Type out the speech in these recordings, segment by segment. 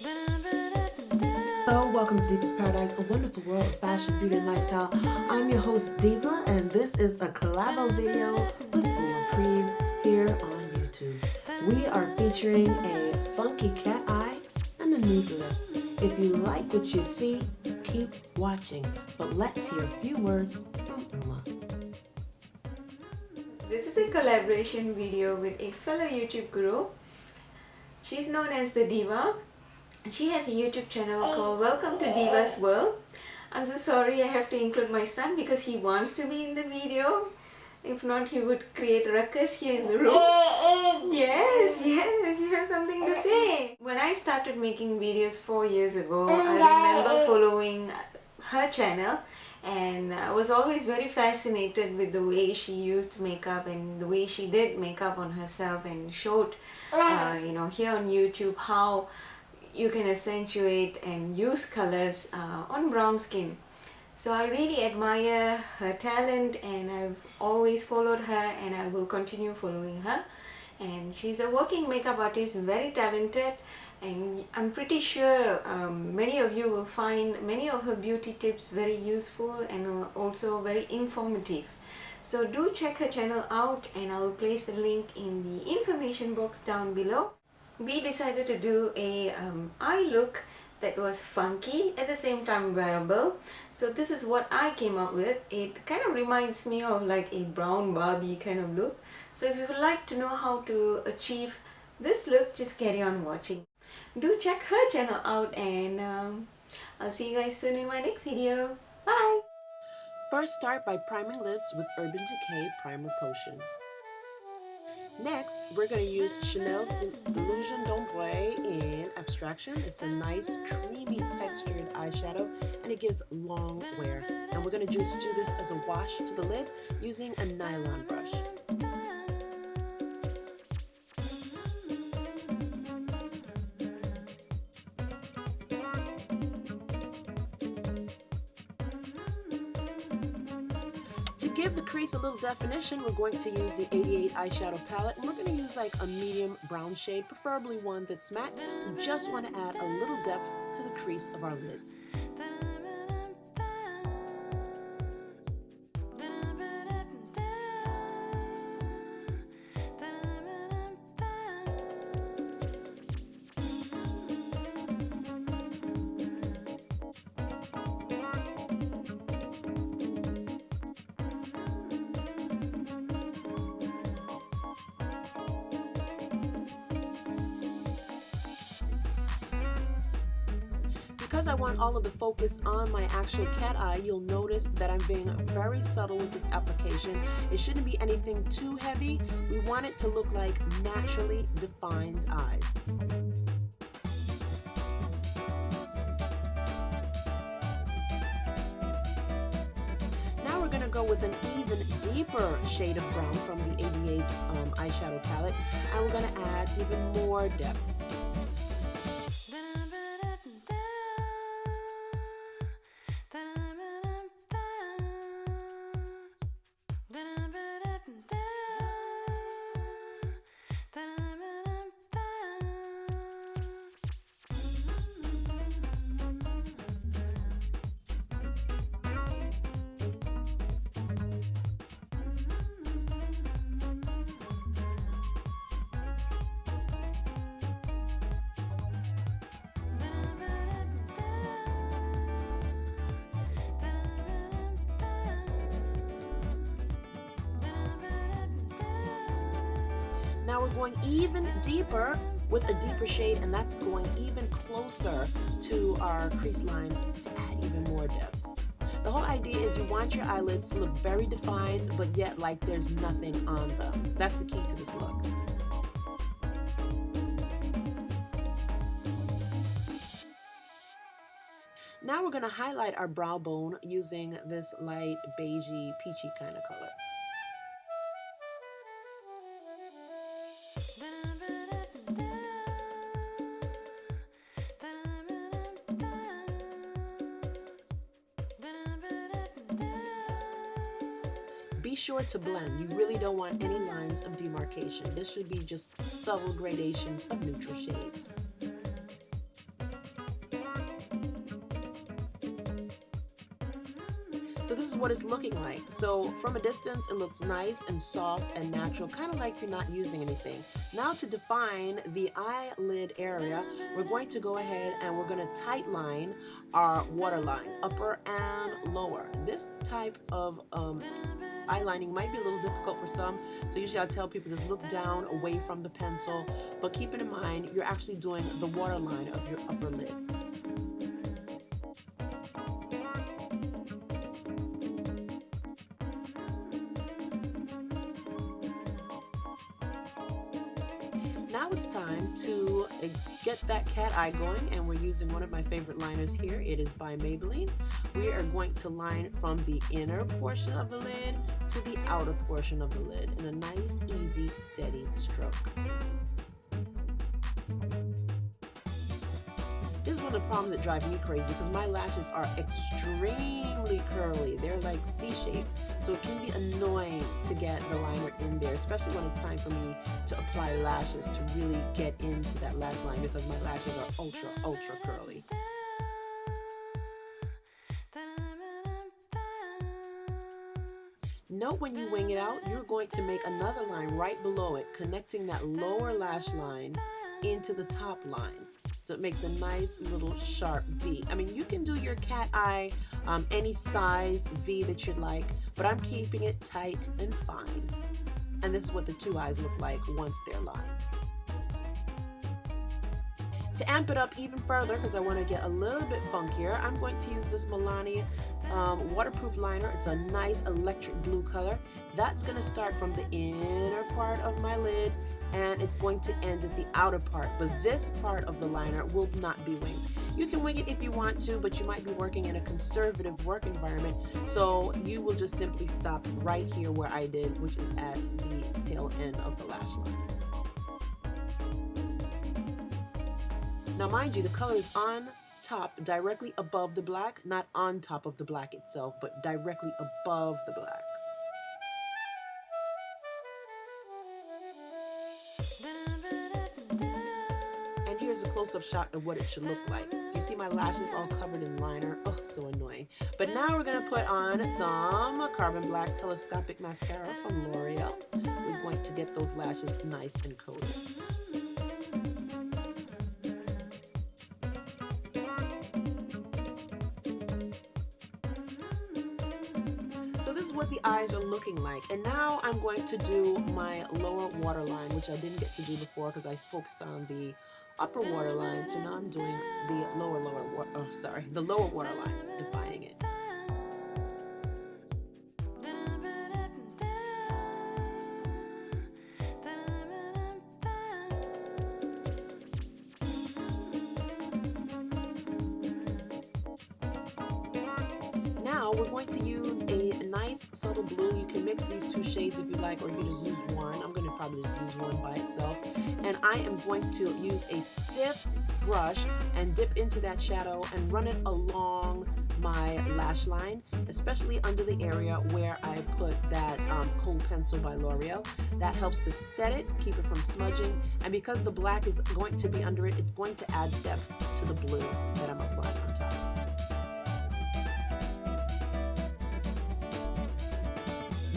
Hello, welcome to Diva's Paradise, a wonderful world of fashion, beauty, and lifestyle. I'm your host, Diva, and this is a collabo video with Uma Preve here on YouTube. We are featuring a funky cat eye and a nude lip. If you like what you see, keep watching. But let's hear a few words from Uma. This is a collaboration video with a fellow YouTube guru. She's known as the Diva. She has a YouTube channel called Welcome to Diva's World. I'm so sorry I have to include my son because he wants to be in the video. If not, he would create a ruckus here in the room. Yes, you have something to say. When I started making videos 4 years ago, I remember following her channel, and I was always very fascinated with the way she used makeup and the way she did makeup on herself, and showed here on YouTube how you can accentuate and use colors on brown skin. So I really admire her talent, and I've always followed her, and I will continue following her. And she's a working makeup artist, very talented, and I'm pretty sure many of you will find many of her beauty tips very useful and also very informative. So do check her channel out, and I'll place the link in the information box down below. We decided to do a eye look that was funky, at the same time wearable. So this is what I came up with. It kind of reminds me of like a brown Barbie kind of look. So if you would like to know how to achieve this look, just carry on watching. Do check her channel out, and I'll see you guys soon in my next video. Bye! First, start by priming lips with Urban Decay Primer Potion. Next, we're going to use Chanel's Illusion d'Ombre in Abstraction. It's a nice, creamy textured eyeshadow, and it gives long wear. And we're going to just do this as a wash to the lid using a nylon brush. To give the crease a little definition, we're going to use the 88 eyeshadow palette, and we're going to use like a medium brown shade, preferably one that's matte. We just want to add a little depth to the crease of our lids. Because I want all of the focus on my actual cat eye, you'll notice that I'm being very subtle with this application. It shouldn't be anything too heavy. We want it to look like naturally defined eyes. Now we're going to go with an even deeper shade of brown from the 88 eyeshadow palette, and we're going to add even more depth. Now we're going even deeper with a deeper shade, and that's going even closer to our crease line to add even more depth. The whole idea is you want your eyelids to look very defined, but yet like there's nothing on them. That's the key to this look. Now we're going to highlight our brow bone using this light beigey, peachy kind of color. Be sure to blend. You really don't want any lines of demarcation. This should be just subtle gradations of neutral shades. is what it's looking like. So from a distance, it looks nice and soft and natural, kind of like you're not using anything. Now to define the eyelid area, we're going to go ahead and we're going to tight line our waterline, upper and lower. This type of eyelining might be a little difficult for some, so usually I tell people just look down away from the pencil, but keep it in mind you're actually doing the waterline of your upper lid. Now it's time to get that cat eye going, and we're using one of my favorite liners here. It is by Maybelline. We are going to line from the inner portion of the lid to the outer portion of the lid in a nice, easy, steady stroke. This is one of the problems that drive me crazy because my lashes are extremely curly. They're like C-shaped, so it can be annoying to get the liner in there, especially when it's time for me to apply lashes to really get into that lash line because my lashes are ultra curly. Note when you wing it out, you're going to make another line right below it, connecting that lower lash line into the top line. So it makes a nice little sharp V. I mean, you can do your cat eye any size V that you'd like, but I'm keeping it tight and fine. And this is what the two eyes look like once they're lined. To amp it up even further, because I want to get a little bit funkier, I'm going to use this Milani waterproof liner. It's a nice electric blue color. That's going to start from the inner part of my lid, and it's going to end at the outer part, but this part of the liner will not be winged. You can wing it if you want to, but you might be working in a conservative work environment, so you will just simply stop right here where I did, which is at the tail end of the lash line. Now mind you, the color is on top, directly above the black, not on top of the black itself, but directly above the black. And here's a close-up shot of what it should look like. So you see my lashes all covered in liner. Oh, so annoying. But now we're going to put on some Carbon Black Telescopic Mascara from L'Oreal. We're going to get those lashes nice and coated. What the eyes are looking like, and now I'm going to do my lower waterline, which I didn't get to do before because I focused on the upper waterline. So now I'm doing the the lower waterline, defining it. Now we're going to use a nice subtle blue. You can mix these two shades if you like, or you can just use one. I'm going to probably just use one by itself. And I am going to use a stiff brush and dip into that shadow and run it along my lash line, especially under the area where I put that Cold Pencil by L'Oreal. That helps to set it, keep it from smudging, and because the black is going to be under it, it's going to add depth to the blue that I'm applying on top.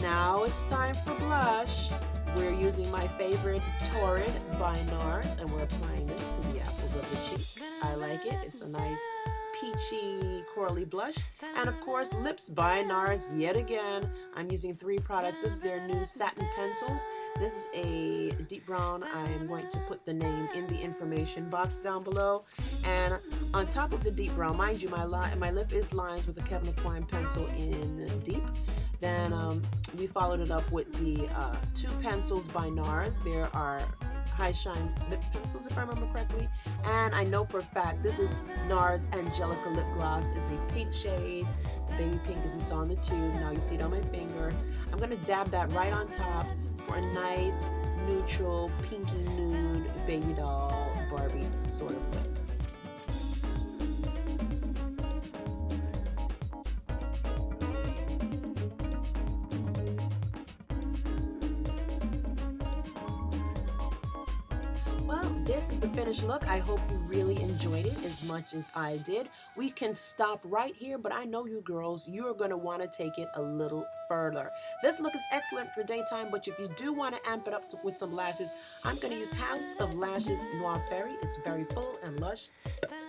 Now it's time for blush. We're using my favorite Torrid by NARS, and we're applying this to the apples of the cheek. I like it. It's a nice peachy corally blush. And of course, lips by NARS yet again. I'm using 3 products. This is their new satin pencils. This is a deep brown. I'm going to put the name in the information box down below. And on top of the deep brown, mind you, my lip is lined with a Kevin Aucoin pencil in deep. Then we followed it up with the 2 pencils by NARS. There are High Shine Lip Pencils, if I remember correctly. And I know for a fact this is NARS Angelica Lip Gloss. It's a pink shade, baby pink as you saw on the tube. Now you see it on my finger. I'm going to dab that right on top for a nice, neutral, pinky nude, baby doll, Barbie sort of lip. Well, this is the finished look. I hope you really enjoyed it as much as I did. We can stop right here, but I know you girls, you're going to want to take it a little further. This look is excellent for daytime, but if you do want to amp it up with some lashes, I'm going to use House of Lashes Noir Fairy. It's very full and lush.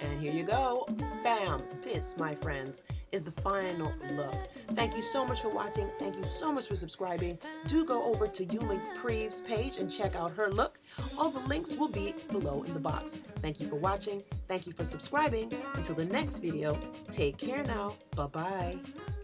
And here you go. Bam! This, my friends, is the final look. Thank you so much for watching. Thank you so much for subscribing. Do go over to Uma Preve's page and check out her look. All the links will be below in the box. Thank you for watching. Thank you for subscribing. Until the next video, take care now. Bye-bye.